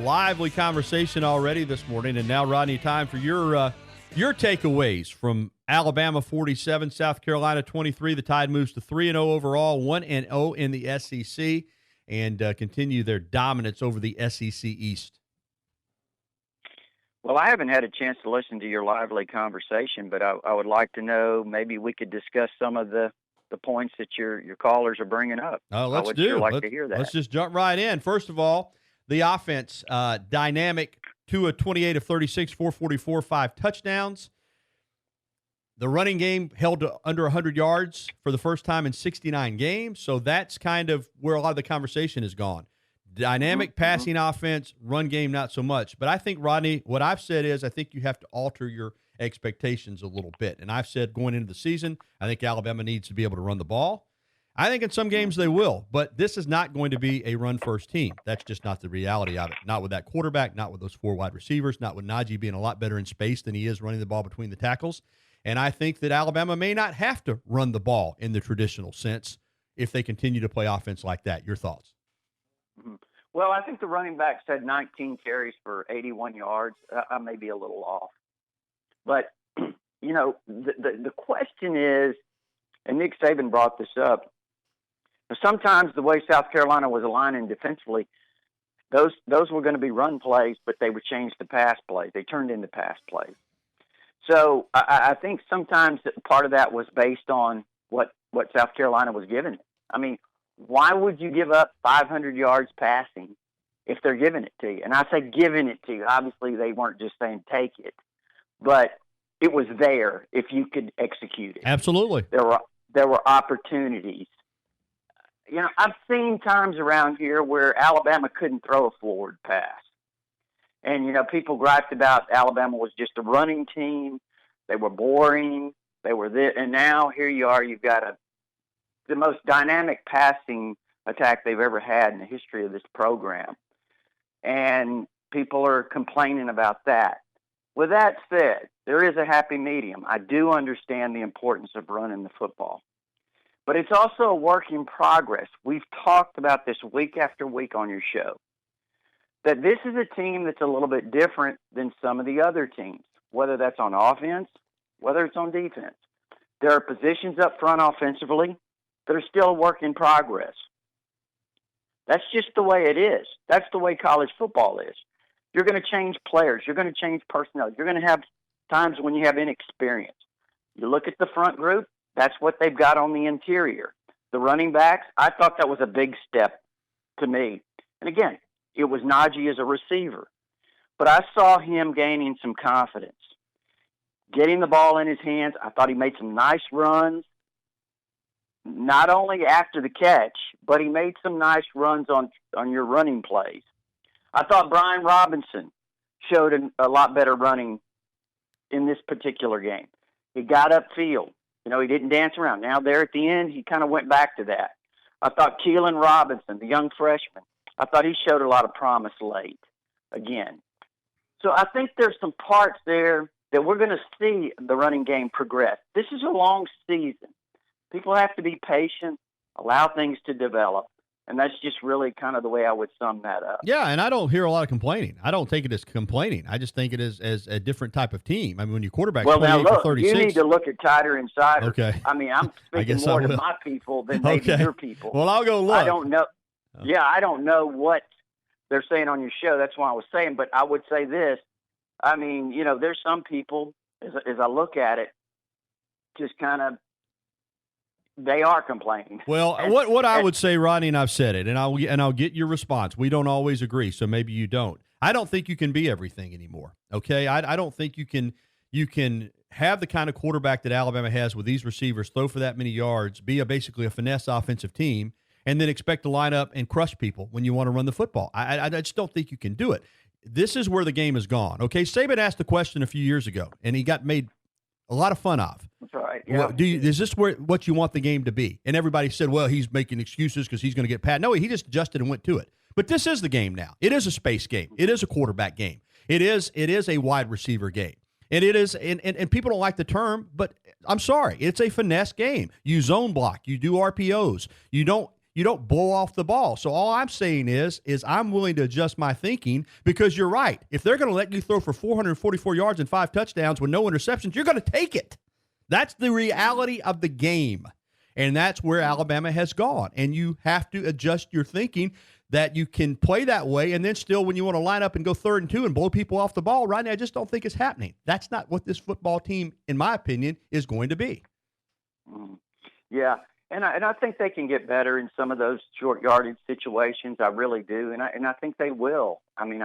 lively conversation already this morning. And now, Rodney, time for your takeaways from Alabama 47, South Carolina 23. The Tide moves to 3-0 overall, 1-0 in the SEC, and continue their dominance over the SEC East. Well, I haven't had a chance to listen to your lively conversation, but I would like to know, maybe we could discuss some of the points that your callers are bringing up. Let's I would do. Sure like to hear that. Let's just jump right in. First of all, the offense, dynamic, Tua 28 of 36, 444, 5 touchdowns. The running game held to under 100 yards for the first time in 69 games, so that's kind of where a lot of the conversation has gone. Dynamic passing offense, run game not so much. But I think, Rodney, what I've said is I think you have to alter your expectations a little bit. And I've said going into the season, I think Alabama needs to be able to run the ball. I think in some games they will, but this is not going to be a run-first team. That's just not the reality of it. Not with that quarterback, not with those 4 wide receivers, not with Najee being a lot better in space than he is running the ball between the tackles. And I think that Alabama may not have to run the ball in the traditional sense if they continue to play offense like that. Your thoughts? Well, I think the running backs had 19 carries for 81 yards. I may be a little off. But, the question is, and Nick Saban brought this up, sometimes the way South Carolina was aligning defensively, those were going to be run plays, but they would change to pass plays. They turned into pass plays. So I think sometimes part of that was based on what South Carolina was giving it. I mean, why would you give up 500 yards passing if they're giving it to you? And I say giving it to you. Obviously, they weren't just saying take it, but it was there if you could execute it. Absolutely. There were opportunities. I've seen times around here where Alabama couldn't throw a forward pass. And, people griped about Alabama was just a running team. They were boring. They were this. And now here you are, you've got the most dynamic passing attack they've ever had in the history of this program. And people are complaining about that. With that said, there is a happy medium. I do understand the importance of running the football. But it's also a work in progress. We've talked about this week after week on your show, that this is a team that's a little bit different than some of the other teams, whether that's on offense, whether it's on defense. There are positions up front offensively that are still a work in progress. That's just the way it is. That's the way college football is. You're going to change players. You're going to change personnel. You're going to have times when you have inexperience. You look at the front group, that's what they've got on the interior. The running backs, I thought that was a big step to me. And again, it was Najee as a receiver. But I saw him gaining some confidence. Getting the ball in his hands, I thought he made some nice runs. Not only after the catch, but he made some nice runs on your running plays. I thought Brian Robinson showed a lot better running in this particular game. He got upfield. He didn't dance around. Now there at the end, he kind of went back to that. I thought Keelan Robinson, the young freshman, I thought he showed a lot of promise late again. So I think there's some parts there that we're going to see the running game progress. This is a long season. People have to be patient, allow things to develop. And that's just really kind of the way I would sum that up. Yeah, and I don't hear a lot of complaining. I don't take it as complaining. I just think it is as a different type of team. I mean, when your quarterback's 28 for 36. You need to look at TiderInsider. Okay. I mean, I'm speaking more to my people than maybe your people. Well, I'll go look. I don't know. Yeah, I don't know what they're saying on your show. That's why I was saying. But I would say this. I mean, there's some people, as I look at it, just kind of, they are complaining. Well, what I would say, Rodney, and I've said it, and I'll get your response. We don't always agree, so maybe you don't. I don't think you can be everything anymore. Okay, I don't think you can have the kind of quarterback that Alabama has with these receivers, throw for that many yards, be basically a finesse offensive team, and then expect to line up and crush people when you want to run the football. I just don't think you can do it. This is where the game has gone. Okay, Saban asked the question a few years ago, and he got made a lot of fun of. That's right. Yeah. Is this what you want the game to be? And everybody said, well, he's making excuses because he's going to get pat. No, he just adjusted and went to it. But this is the game now. It is a space game. It is a quarterback game. It is a wide receiver game. And it is, and people don't like the term, but I'm sorry, it's a finesse game. You zone block. You do RPOs. You you don't blow off the ball. So all I'm saying is I'm willing to adjust my thinking, because you're right. If they're going to let you throw for 444 yards and 5 touchdowns with no interceptions, you're going to take it. That's the reality of the game. And that's where Alabama has gone. And you have to adjust your thinking that you can play that way, and then still, when you want to line up and go 3rd and 2 and blow people off the ball, Rodney, I just don't think it's happening. That's not what this football team, in my opinion, is going to be. Yeah, and I think they can get better in some of those short yardage situations. I really do, and I think they will. I mean,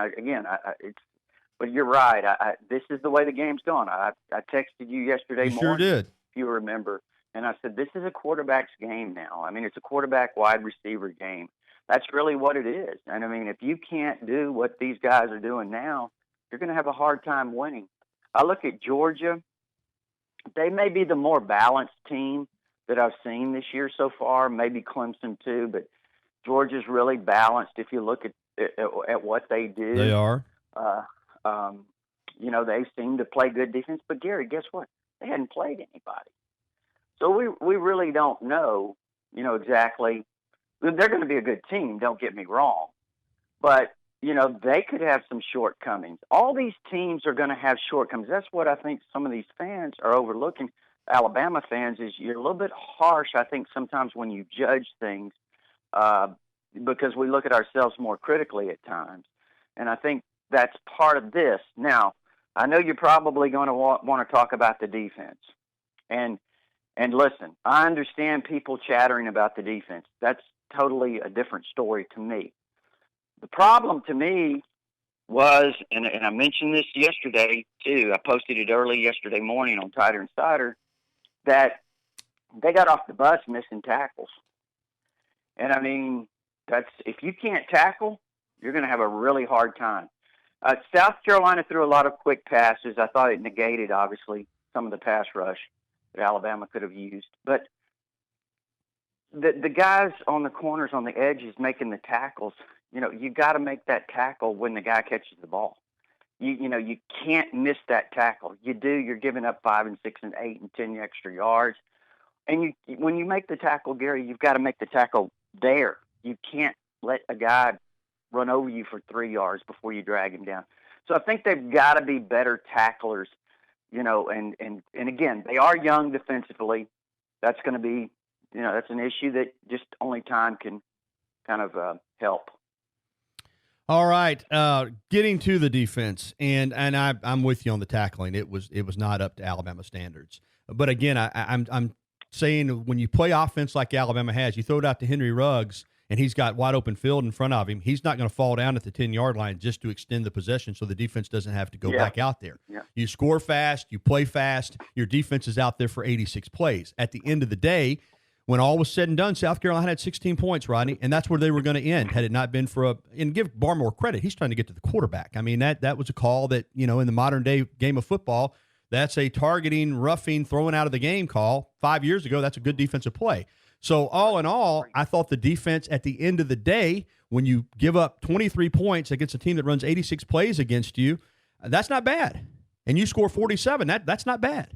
but you're right. This is the way the game's gone. I texted you yesterday morning. Sure did. If you remember, and I said this is a quarterback's game now. I mean, it's a quarterback wide receiver game. That's really what it is. And, I mean, if you can't do what these guys are doing now, you're going to have a hard time winning. I look at Georgia. They may be the more balanced team that I've seen this year so far, maybe Clemson too, but Georgia's really balanced if you look at what they do. They are. They seem to play good defense. But, Gary, guess what? They hadn't played anybody. So we really don't know, exactly. They're going to be a good team, don't get me wrong. But, they could have some shortcomings. All these teams are going to have shortcomings. That's what I think some of these fans are overlooking, Alabama fans, is you're a little bit harsh, I think, sometimes when you judge things because we look at ourselves more critically at times. And I think that's part of this. Now, I know you're probably going to want to talk about the defense. And listen, I understand people chattering about the defense. That's totally a different story to me. The problem to me was, and I mentioned this yesterday too, I posted it early yesterday morning on TiderInsider, that they got off the bus missing tackles. And I mean, if you can't tackle, you're going to have a really hard time. South Carolina threw a lot of quick passes. I thought it negated, obviously, some of the pass rush that Alabama could have used. But the guys on the corners, on the edges, making the tackles, you got to make that tackle when the guy catches the ball. You can't miss that tackle. You do, you're giving up 5 and 6 and 8 and 10 extra yards. And when you make the tackle, Gary, you've got to make the tackle there. You can't let a guy run over you for 3 yards before you drag him down. So I think they've got to be better tacklers, and again, they are young defensively. That's going to be, that's an issue that just only time can kind of help. All right, getting to the defense, and I'm with you on the tackling. It was not up to Alabama standards. But again, I'm saying when you play offense like Alabama has, you throw it out to Henry Ruggs, and he's got wide open field in front of him. He's not going to fall down at the 10-yard line just to extend the possession so the defense doesn't have to go back out there. Yeah. You score fast, you play fast, your defense is out there for 86 plays. At the end of the day, when all was said and done, South Carolina had 16 points, Rodney, and that's where they were going to end had it not been for and give Barmore credit. He's trying to get to the quarterback. I mean, that was a call that, in the modern-day game of football, that's a targeting, roughing, throwing out of the game call. 5 years ago, that's a good defensive play. So all in all, I thought the defense at the end of the day, when you give up 23 points against a team that runs 86 plays against you, that's not bad. And you score 47, that's not bad.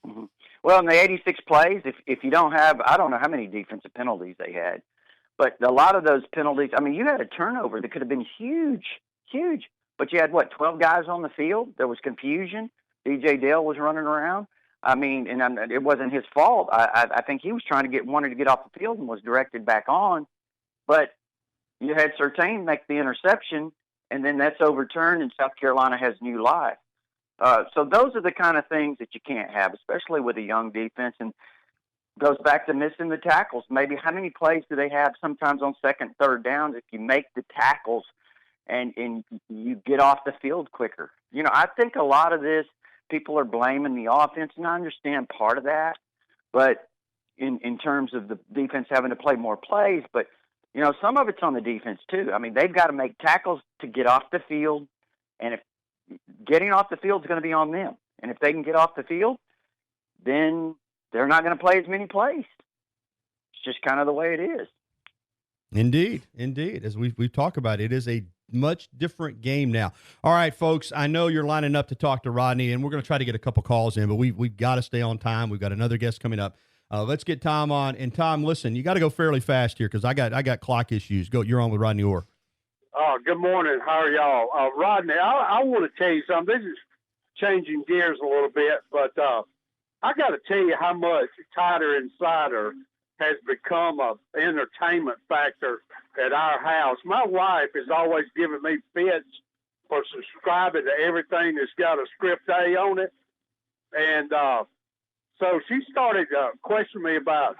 Mm-hmm. Well, in the 86 plays, if you don't have, I don't know how many defensive penalties they had, but a lot of those penalties, I mean, you had a turnover that could have been huge, but you had, 12 guys on the field? There was confusion. DJ Dale was running around. I mean, and it wasn't his fault. I think he was wanted to get off the field and was directed back on. But you had Surtain make the interception, and then that's overturned, and South Carolina has new life. So those are the kind of things that you can't have, especially with a young defense. And goes back to missing the tackles. Maybe how many plays do they have sometimes on second, third downs if you make the tackles and you get off the field quicker? I think a lot of this, people are blaming the offense, and I understand part of that, but in terms of the defense having to play more plays, but, some of it's on the defense too. I mean, they've got to make tackles to get off the field, and if getting off the field is going to be on them, and if they can get off the field, then they're not going to play as many plays. It's just kind of the way it is. Indeed. As we've talked about, it is a much different game now. All right, folks, I know you're lining up to talk to Rodney, and we're going to try to get a couple calls in, but we've got to stay on time. We've got another guest coming up. Let's get Tom on. And Tom, listen, you got to go fairly fast here because I got clock issues. Go, you're on with Rodney Orr. Good morning. How are y'all? Rodney, I want to tell you something. This is changing gears a little bit, but I got to tell you how much TiderInsider has become an entertainment factor at our house. My wife has always given me fits for subscribing to everything that's got a script A on it. And so she started questioning me about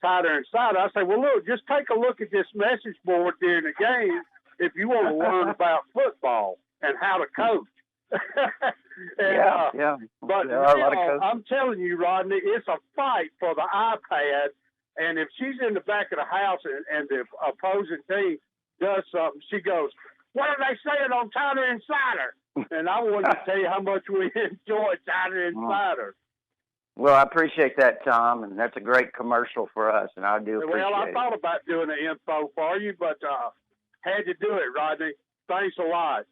TiderInsider. I said, well, look, just take a look at this message board during the game if you want to learn about football and how to coach. But now, I'm telling you, Rodney, it's a fight for the iPad. And if she's in the back of the house and the opposing team does something, she goes, what are they saying on TiderInsider? And I wanted to tell you how much we enjoy TiderInsider. Well, I appreciate that, Tom, and that's a great commercial for us, and I do appreciate it. Well, I thought about doing the info for you, but had to do it, Rodney. Thanks a lot.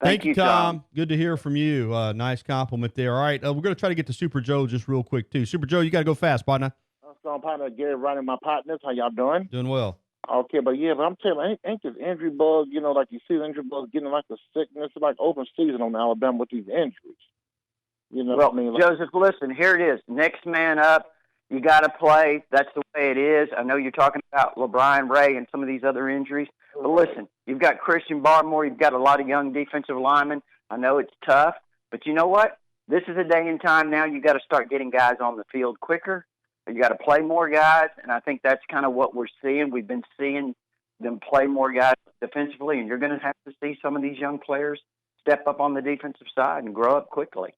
Thank you, Tom. Good to hear from you. Nice compliment there. All right, we're going to try to get to Super Joe just real quick, too. Super Joe, you got to go fast, partner. So I'm partner Gary, Rodney, my partners. How y'all doing? Doing well. Okay, but I'm telling you, ain't this injury bug, like you see the injury bug getting like a sickness, like open season on Alabama with these injuries. Well, what I mean? Joseph, listen, here it is. Next man up. You got to play. That's the way it is. I know you're talking about LeBron Ray and some of these other injuries. But listen, you've got Christian Barmore. You've got a lot of young defensive linemen. I know it's tough. But you know what? This is a day and time now. You got to start getting guys on the field quicker. You got to play more guys, and I think that's kind of what we're seeing. We've been seeing them play more guys defensively, and you're going to have to see some of these young players step up on the defensive side and grow up quickly.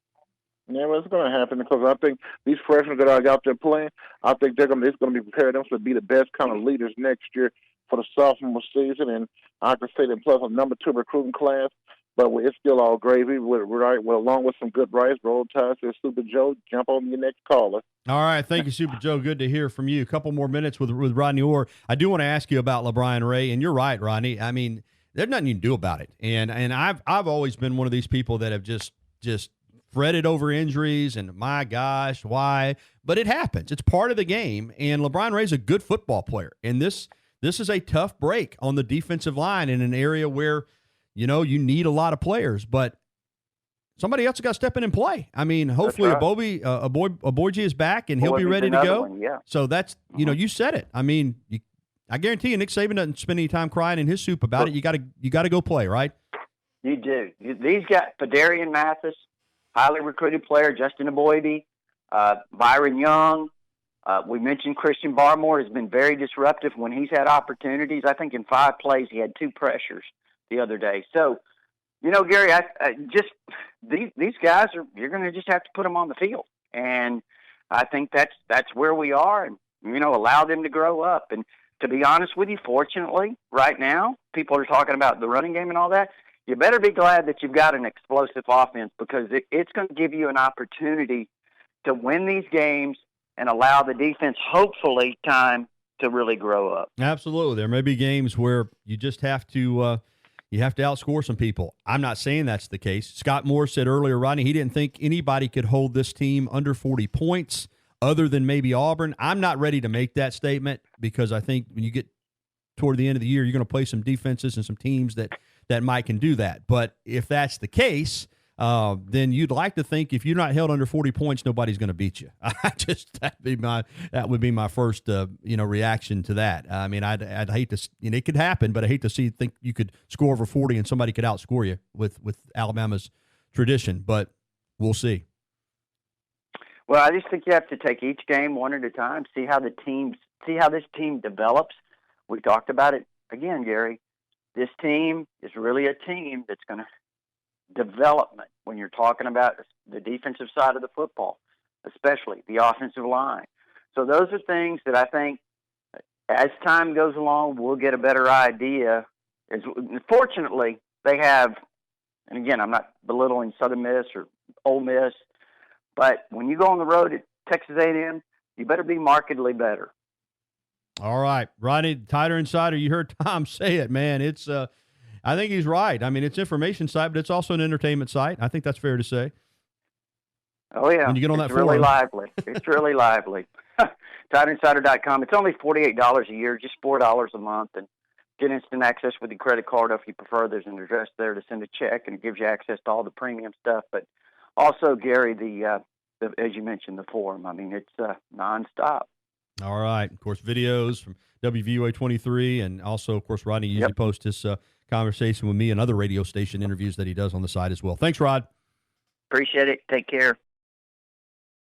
Yeah, well, it's going to happen because I think these freshmen that are out there playing, I think it's going to be prepared them to be the best kind of leaders next year for the sophomore season, and I can say that plus a number 2 recruiting class. But it's still all gravy, along with some good rice, roll ties. Super Joe, jump on your next caller. All right, thank you, Super Joe. Good to hear from you. A couple more minutes with Rodney Orr. I do want to ask you about LeBron Ray, and you're right, Rodney. I mean, there's nothing you can do about it. And I've always been one of these people that have just fretted over injuries and my gosh, why? But it happens. It's part of the game. And LeBron Ray's a good football player, and this is a tough break on the defensive line in an area where you need a lot of players, but somebody else has got to step in and play. I mean, hopefully right. Aboji is back and he'll be ready to go. One, yeah. So that's, you said it. I mean, I guarantee you Nick Saban doesn't spend any time crying in his soup about it. You got to go play, right? You do. These guys, Fadarian Mathis, highly recruited player, Justin Aboidi, Byron Young. We mentioned Christian Barmore has been very disruptive when he's had opportunities. I think in 5 plays he had 2 pressures the other day. So, Gary, I just these guys you're going to just have to put them on the field, and I think that's where we are, and allow them to grow up. And to be honest with you, fortunately, right now people are talking about the running game and all that. You better be glad that you've got an explosive offense because it's going to give you an opportunity to win these games and allow the defense, hopefully, time to really grow up. Absolutely, there may be games where you just have to. You have to outscore some people. I'm not saying that's the case. Scott Moore said earlier, Rodney, he didn't think anybody could hold this team under 40 points other than maybe Auburn. I'm not ready to make that statement because I think when you get toward the end of the year, you're going to play some defenses and some teams that might can do that. But if that's the case, then you'd like to think if you're not held under 40 points, nobody's going to beat you. That would be my first reaction to that. I mean, I'd hate to, it could happen, but I hate to think you could score over 40 and somebody could outscore you with Alabama's tradition. But we'll see. Well, I just think you have to take each game one at a time, see how this team develops. We talked about it again, Gary. This team is really a team that's going to development when you're talking about the defensive side of the football, especially the offensive line. So those are things that I think as time goes along, we'll get a better idea. Fortunately, they have, and again, I'm not belittling Southern Miss or Ole Miss, but when you go on the road at Texas A&M, you better be markedly better. All right, Rodney, TiderInsider, you heard Tom say it, man. It's I think he's right. I mean, it's information site, but it's also an entertainment site. I think that's fair to say. Oh, yeah. When you get on that really forum. lively. It's really lively. TiderInsider.com. It's only $48 a year, just $4 a month, and get instant access with your credit card. If you prefer, there's an address there to send a check, and it gives you access to all the premium stuff. But also, Gary, the as you mentioned, the forum. I mean, it's nonstop. All right. Of course, videos from WVUA 23, and also, of course, Rodney usually posts his conversation with me and other radio station interviews that he does on the side as well. Thanks, Rod. Appreciate it. Take care.